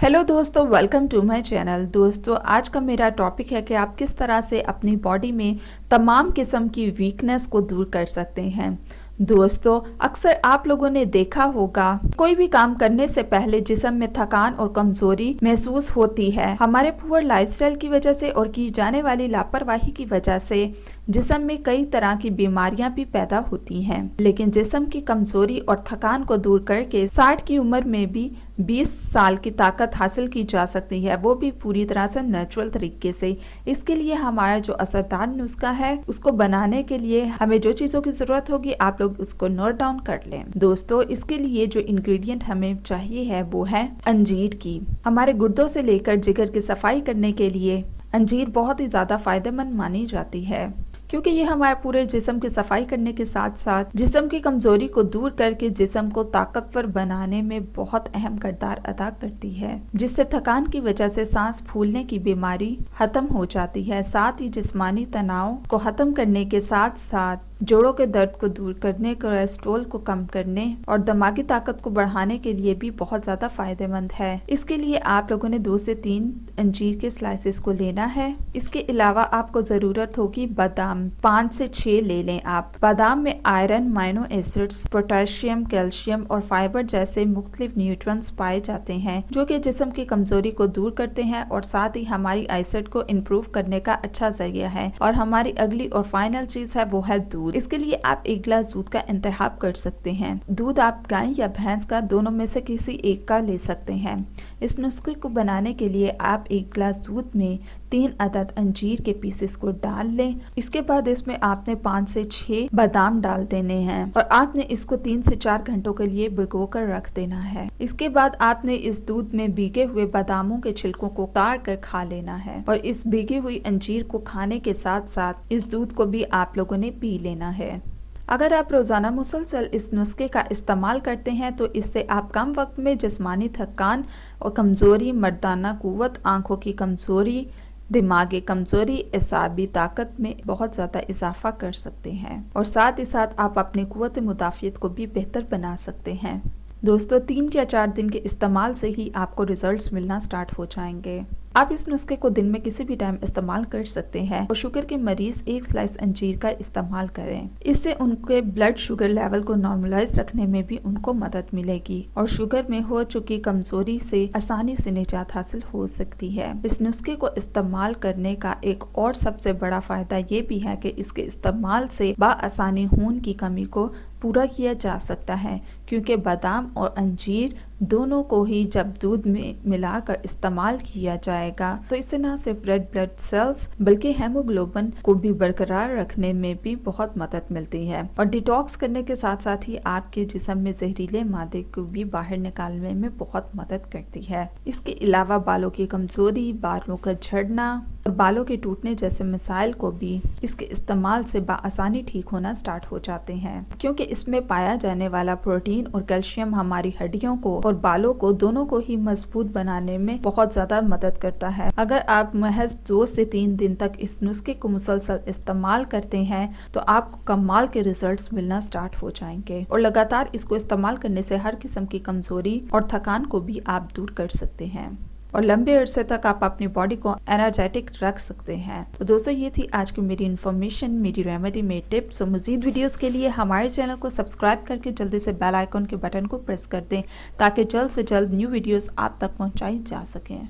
Hello दोस्तों, welcome to my channel. दोस्तों, आज का मेरा टॉपिक है कि आप किस तरह से अपनी बॉडी में तमाम किस्म की वीकनेस को दूर कर सकते हैं। दोस्तों, अक्सर आप लोगों ने देखा होगा कोई भी काम करने से पहले जिस्म में थकान और कमजोरी महसूस होती है। हमारे पुअर लाइफस्टाइल की वजह से और की जाने वाली लापरवाही की वजह से जिस्म में कई तरह की बीमारियां भी पैदा होती हैं। लेकिन जिस्म की कमजोरी और थकान को दूर करके 60 की उम्र में भी 20 साल की ताकत हासिल की जा सकती है, वो भी पूरी तरह से नेचुरल तरीके से। इसके लिए हमारा जो असरदार नुस्खा है उसको बनाने के लिए हमें जो चीजों की जरूरत होगी आप लोग उसको नोट डाउन कर लें। दोस्तों, इसके लिए जो इंग्रेडिएंट हमें चाहिए है वो है अंजीर की। हमारे गुर्दों से लेकर जिगर की सफाई करने के लिए अंजीर बहुत ही ज्यादा फायदेमंद मानी जाती है, क्योंकि ये हमारे पूरे जिस्म की सफाई करने के साथ साथ जिस्म की कमजोरी को दूर करके जिस्म को ताकतवर बनाने में बहुत अहम किरदार अदा करती है, जिससे थकान की वजह से सांस फूलने की बीमारी खत्म हो जाती है। साथ ही जिस्मानी तनाव को खत्म करने के साथ साथ जोड़ों के दर्द को दूर करने, कोलेस्ट्रॉल को कम करने और दिमागी ताकत को बढ़ाने के लिए भी बहुत ज्यादा फायदेमंद है। इसके लिए आप लोगों ने 2 से 3 अंजीर के स्लाइसेस को लेना है। इसके अलावा आपको जरूरत होगी बादाम, 5 से 6 ले लें आप। बादाम में आयरन, माइनो एसिड्स, पोटेशियम, कैल्शियम और फाइबर जैसे मुख्तलिफ न्यूट्रिएंट्स पाए जाते हैं, जो कि जिस्म की कमजोरी को दूर करते हैं और साथ ही हमारी आईसाइट को इम्प्रूव करने का अच्छा जरिया है। और हमारी अगली और फाइनल चीज है वो है दूध। इसके लिए आप 1 गिलास दूध का इंतखाब कर सकते हैं। दूध आप गाय या भैंस का, दोनों में से किसी एक का ले सकते हैं। इस नुस्खे को बनाने के लिए आप 1 गिलास दूध में 3 अदद अंजीर के पीसेस को डाल लें। इसके बाद इसमें आपने 5 से 6 बादाम डाल देने हैं और आपने इसको 3 से 4 घंटों के लिए भिगो कर रख देना है। इसके बाद आपने इस दूध में भीगे हुए बादामों के छिलकों को उतार कर खा लेना है और इस भीगी हुई अंजीर को खाने के साथ साथ इस दूध को भी आप लोगों ने पी लेना है। अगर आप रोजाना मुसलसल इस नुस्खे का इस्तेमाल करते हैं तो इससे आप कम वक्त में जिस्मानी थकान और कमजोरी, मर्दाना कुव्वत, आंखों की कमजोरी, दिमागी कमजोरी, एसाबी ताकत में बहुत ज़्यादा इजाफा कर सकते हैं और साथ ही साथ आप अपनी कुव्वत मुदाफ़ियत को भी बेहतर बना सकते हैं। दोस्तों, 3 या 4 दिन के इस्तेमाल से ही आपको रिजल्ट्स मिलना स्टार्ट हो जाएंगे। आप इस नुस्खे को दिन में किसी भी टाइम इस्तेमाल कर सकते हैं और शुगर के मरीज 1 स्लाइस अंजीर का इस्तेमाल करें। इससे उनके ब्लड शुगर लेवल को नॉर्मलाइज रखने में भी उनको मदद मिलेगी और शुगर में हो चुकी कमजोरी से आसानी से निजात हासिल हो सकती है। इस नुस्खे को इस्तेमाल करने का एक और सबसे बड़ा फायदा ये भी है कि इसके इस्तेमाल से बाआसानी खून की कमी को पूरा किया जा सकता है, क्योंकि बादाम और अंजीर दोनों को ही जब दूध में मिलाकर इस्तेमाल किया जाएगा तो इससे न सिर्फ रेड ब्लड सेल्स बल्कि हेमोग्लोबिन को भी बरकरार रखने में भी बहुत मदद मिलती है और डिटॉक्स करने के साथ साथ ही आपके जिस्म में जहरीले मादे को भी बाहर निकालने में बहुत मदद करती है। इसके अलावा बालों की कमजोरी, बालों का झड़ना और बालों के टूटने जैसे मसाइल को भी इसके इस्तेमाल से बाआसानी ठीक होना स्टार्ट हो जाते हैं, क्योंकि इसमें पाया जाने वाला प्रोटीन और कैल्शियम हमारी हड्डियों को और बालों को दोनों को ही मजबूत बनाने में बहुत ज्यादा मदद करता है। अगर आप महज 2 से 3 दिन तक इस नुस्खे को मुसलसल इस्तेमाल करते हैं तो आपको कमाल के रिजल्ट्स मिलना स्टार्ट हो जाएंगे और लगातार इसको इस्तेमाल करने से हर किस्म की कमजोरी और थकान को भी आप दूर कर सकते हैं और लंबे अरसे तक आप अपनी बॉडी को एनर्जेटिक रख सकते हैं। तो दोस्तों, ये थी आज की मेरी इन्फॉर्मेशन, मेरी रेमेडी, मेरी टिप्स। और मजीद वीडियोस के लिए हमारे चैनल को सब्सक्राइब करके जल्दी से बेल आइकन के बटन को प्रेस कर दें ताकि जल्द से जल्द न्यू वीडियोस आप तक पहुंचाई जा सकें।